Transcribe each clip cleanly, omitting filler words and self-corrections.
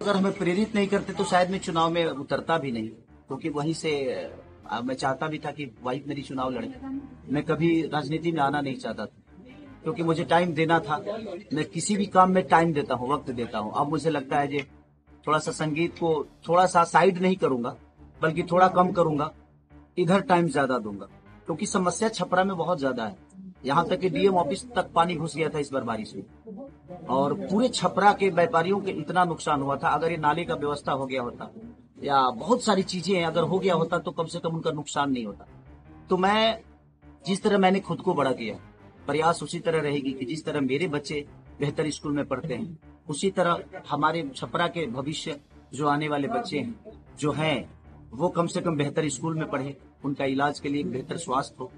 अगर हमें प्रेरित नहीं करते तो शायद मैं चुनाव में उतरता भी नहीं, क्योंकि वहीं से मैं चाहता भी था कि वाइफ मेरी चुनाव लड़े। मैं कभी राजनीति में आना नहीं चाहता था, क्योंकि मुझे टाइम देना था। मैं किसी भी काम में टाइम देता हूँ, वक्त देता हूँ। अब मुझे लगता है कि थोड़ा सा संगीत को थोड़ा सा साइड नहीं करूंगा, बल्कि थोड़ा कम करूंगा, इधर टाइम ज्यादा दूंगा, क्योंकि समस्या छपरा में बहुत ज्यादा है। यहाँ तक कि डीएम ऑफिस तक पानी घुस गया था इस बार बारिश में, और पूरे छपरा के व्यापारियों के इतना नुकसान हुआ था। अगर ये नाले का व्यवस्था हो गया होता या बहुत सारी चीजें अगर हो गया होता तो कम से कम उनका नुकसान नहीं होता। तो मैं जिस तरह मैंने खुद को बड़ा किया, प्रयास उसी तरह रहेगी कि जिस तरह मेरे बच्चे बेहतर स्कूल में पढ़ते हैं, उसी तरह हमारे छपरा के भविष्य जो आने वाले बच्चे हैं जो हैं वो कम से कम बेहतर स्कूल में पढ़े, उनका इलाज के लिए बेहतर स्वास्थ्य हो।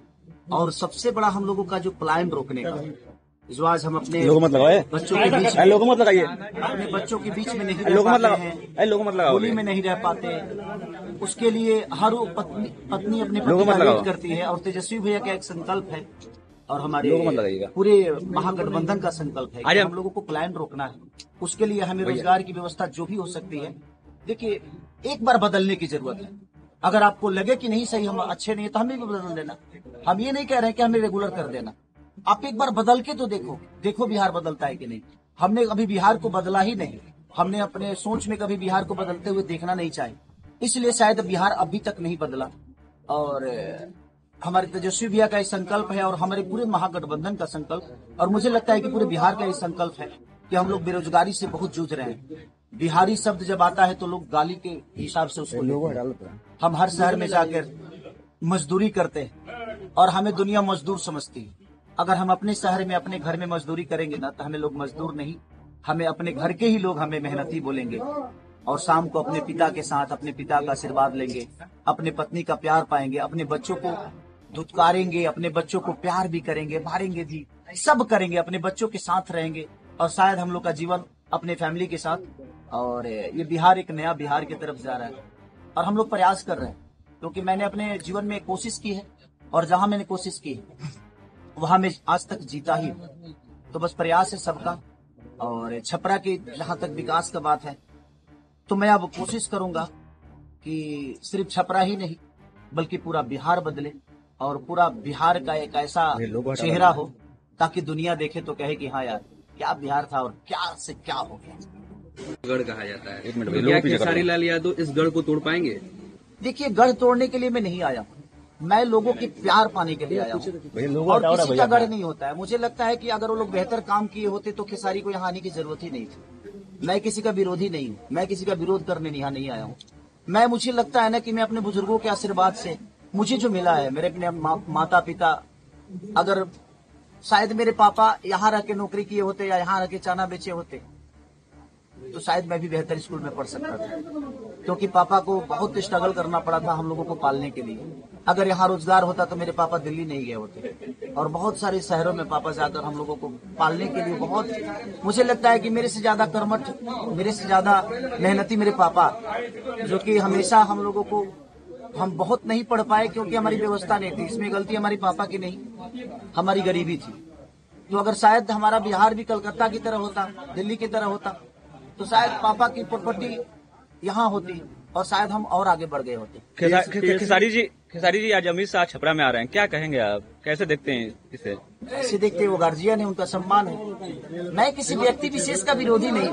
और सबसे बड़ा हम लोगों का जो पलायन रोकने का, जो आज हम अपने बच्चों के बीच अपने बच्चों के बीच में नहीं रह पाते हैं, होली में नहीं रह पाते, उसके लिए हर पत्नी अपने पति का वेट करती है। और तेजस्वी भैया का एक संकल्प है और हमारे पूरे महागठबंधन का संकल्प है कि हम लोगों को पलायन रोकना है। उसके लिए हमें रोजगार की व्यवस्था जो भी हो सकती है, देखिए एक बार बदलने की जरूरत है। अगर आपको लगे कि नहीं सही, हम अच्छे नहीं है, तो हमें भी बदल देना। हम ये नहीं कह रहे हैं कि हमें रेगुलर कर देना। आप एक बार बदल के तो देखो बिहार बदलता है कि नहीं। हमने अभी बिहार को बदला ही नहीं, हमने अपने सोच में कभी बिहार को बदलते हुए देखना नहीं चाहे, इसलिए शायद बिहार अभी तक नहीं बदला। और हमारे तेजस्वी भैया का एक संकल्प है और हमारे पूरे महागठबंधन का संकल्प, और मुझे लगता है कि पूरे बिहार का एक संकल्प है कि हम लोग बेरोजगारी से बहुत जूझ रहे हैं। बिहारी शब्द जब आता है तो लोग गाली के हिसाब से उसको लेते हैं। हम हर शहर में जाकर मजदूरी करते हैं और हमें दुनिया मजदूर समझती है। अगर हम अपने शहर में अपने घर में मजदूरी करेंगे ना, तो हमें लोग मजदूर नहीं, हमें अपने घर के ही लोग हमें मेहनती बोलेंगे। और शाम को अपने पिता के साथ अपने पिता का आशीर्वाद लेंगे, अपने पत्नी का प्यार पाएंगे, अपने बच्चों को धुतकारेंगे, अपने बच्चों को प्यार भी करेंगे, मारेंगे भी, सब करेंगे, अपने बच्चों के साथ रहेंगे। और शायद हम लोग का जीवन अपने फैमिली के साथ, और ये बिहार एक नया बिहार की तरफ जा रहा है। और हम लोग प्रयास कर रहे हैं, क्योंकि मैंने अपने जीवन में कोशिश की है, और जहां मैंने कोशिश की वहां मैं आज तक जीता ही हूं। तो बस प्रयास है सबका। और छपरा की जहां तक विकास का बात है, तो मैं अब कोशिश करूंगा कि सिर्फ छपरा ही नहीं बल्कि पूरा बिहार बदले, और पूरा बिहार का एक ऐसा चेहरा हो ताकि दुनिया देखे तो कहे कि हाँ यार, क्या बिहार था और क्या से क्या हो गया। गढ़ कहा जाता है, क्या खेसारी लाल यादव इस गढ़ को तोड़ पाएंगे? देखिए, गढ़ तोड़ने के लिए मैं नहीं आया, मैं लोगों के प्यार पाने के लिए आया हूँ, और किसी का गढ़ नहीं होता है। मुझे लगता है कि अगर वो लोग बेहतर काम किए होते तो खेसारी को यहाँ आने की जरूरत ही नहीं थी। मैं किसी का विरोधी नहीं हूँ, मैं किसी का विरोध करने यहाँ नहीं आया हूँ। मुझे लगता है ना कि मैं अपने बुजुर्गों के आशीर्वाद से मुझे जो मिला है, मेरे अपने माता पिता, अगर शायद मेरे पापा यहाँ रह के नौकरी किए होते या यहाँ रह के चाना बेचे होते तो शायद मैं भी बेहतर स्कूल में पढ़ सकता था, क्योंकि पापा को बहुत स्ट्रगल करना पड़ा था हम लोगों को पालने के लिए। अगर यहाँ रोजगार होता तो मेरे पापा दिल्ली नहीं गए होते, और बहुत सारे शहरों में पापा जाकर हम लोगों को पालने के लिए बहुत, मुझे लगता है कि मेरे से ज्यादा कर्मठ, मेरे से ज्यादा मेहनती मेरे पापा, जो कि हमेशा हम लोगों को, हम बहुत नहीं पढ़ पाए क्योंकि हमारी व्यवस्था नहीं थी। इसमें गलती हमारी पापा की नहीं, हमारी गरीबी थी। तो अगर शायद हमारा बिहार भी कलकत्ता की तरह होता, दिल्ली की तरह होता, तो शायद पापा की प्रॉपर्टी यहाँ होती और शायद हम और आगे बढ़ गए होते। खेसारी जी आज अमित शाह छपरा में आ रहे हैं, क्या कहेंगे आप, कैसे देखते हैं इसे? कैसे देखते हैं, वो गार्जियन है, उनका सम्मान है। मैं किसी व्यक्ति विशेष का विरोधी नहीं,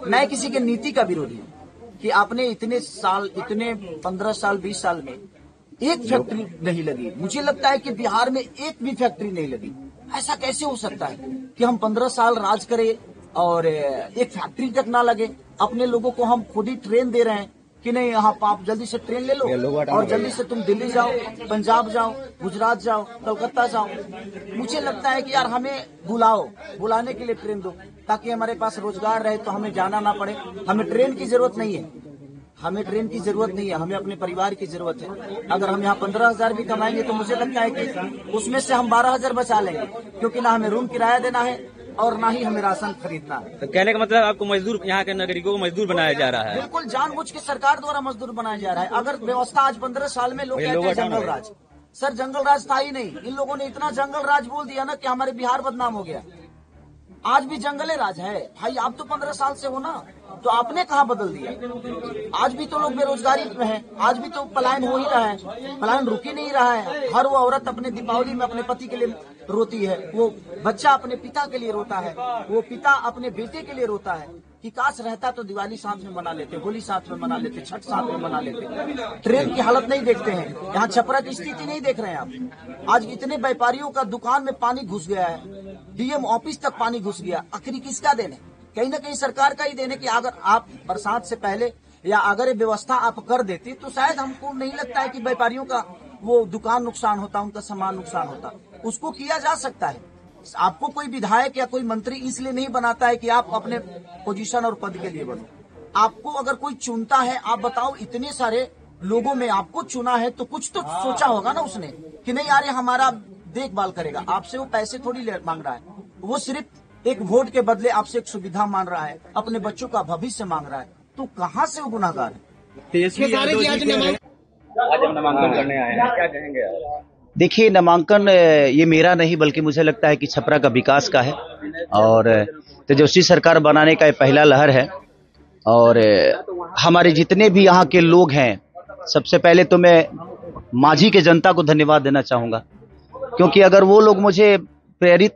मैं किसी के नीति का विरोधी हूँ कि आपने इतने साल, इतने 15 साल 20 साल में एक फैक्ट्री नहीं लगी। मुझे लगता है कि बिहार में एक भी फैक्ट्री नहीं लगी। ऐसा कैसे हो सकता है कि हम 15 साल राज करें और एक फैक्ट्री तक ना लगे? अपने लोगों को हम खुद ही ट्रेन दे रहे हैं कि नहीं, यहाँ आप जल्दी से ट्रेन ले लो और जल्दी से तुम दिल्ली जाओ, पंजाब जाओ, गुजरात जाओ, कलकत्ता जाओ। मुझे लगता है कि यार हमें बुलाने के लिए ट्रेन दो, ताकि हमारे पास रोजगार रहे, तो हमें जाना ना पड़े। हमें ट्रेन की जरूरत नहीं है, हमें ट्रेन की जरूरत नहीं है, हमें अपने परिवार की जरूरत है। अगर हम यहाँ 15,000 भी कमाएंगे तो मुझे लगता है कि उसमें से हम 12,000 बचा लेंगे, क्योंकि ना हमें रूम किराया देना है और ना ही हमें राशन खरीदना है। तो कहने का मतलब आपको मजदूर, यहाँ के नागरिकों को मजदूर बनाया जा रहा है? बिल्कुल जानबूझ के सरकार द्वारा मजदूर बनाया जा रहा है। अगर व्यवस्था आज 15 साल में लोग कहते हैं जंगल राज, सर जंगल राज था ही नहीं। इन लोगों ने इतना जंगल राज बोल दिया ना कि हमारे बिहार बदनाम हो गया। आज भी जंगले राज है भाई। आप तो 15 साल से हो ना, तो आपने कहाँ बदल दिया? आज भी तो लोग बेरोजगारी में हैं, आज भी तो पलायन हो ही रहा है, पलायन रुक ही नहीं रहा है। हर वो औरत अपने दीपावली में अपने पति के लिए रोती है, वो बच्चा अपने पिता के लिए रोता है, वो पिता अपने बेटे के लिए रोता है कि काश रहता तो दिवाली साथ में मना लेते, होली साथ में मना लेते, छठ साथ में मना लेते। ट्रेन की हालत नहीं देखते हैं, यहाँ छपरा की स्थिति नहीं देख रहे हैं आप। आज इतने व्यापारियों का दुकान में पानी घुस गया है, डीएम ऑफिस तक पानी घुस गया। आखिर किसका देन है? कहीं ना कहीं सरकार का ही देन है कि अगर आप बरसात से पहले या अगर ये व्यवस्था आप कर देती तो शायद हमको नहीं लगता है कि व्यापारियों का वो दुकान नुकसान होता, उनका सामान नुकसान होता। उसको किया जा सकता है। आपको कोई विधायक या कोई मंत्री इसलिए नहीं बनाता है कि आप अपने पोजीशन और पद के लिए बनो। आपको अगर कोई चुनता है, आप बताओ इतने सारे लोगों में आपको चुना है तो कुछ तो सोचा होगा ना उसने कि नहीं यार हमारा देखभाल करेगा। आपसे वो पैसे थोड़ी मांग रहा है, वो सिर्फ एक वोट के बदले आपसे एक सुविधा मांग रहा है, अपने बच्चों का भविष्य मांग रहा है। तो कहाँ से वो गुनाहगार है? आज हम नामांकन करने आए हैं, क्या कहेंगे आप? देखिए, नामांकन ये मेरा नहीं बल्कि मुझे लगता है कि छपरा का विकास का है और तेजस्वी सरकार बनाने का ये पहला लहर है। और हमारे जितने भी यहाँ के लोग हैं, सबसे पहले तो मैं माझी के जनता को धन्यवाद देना चाहूंगा, क्योंकि अगर वो लोग मुझे प्रेरित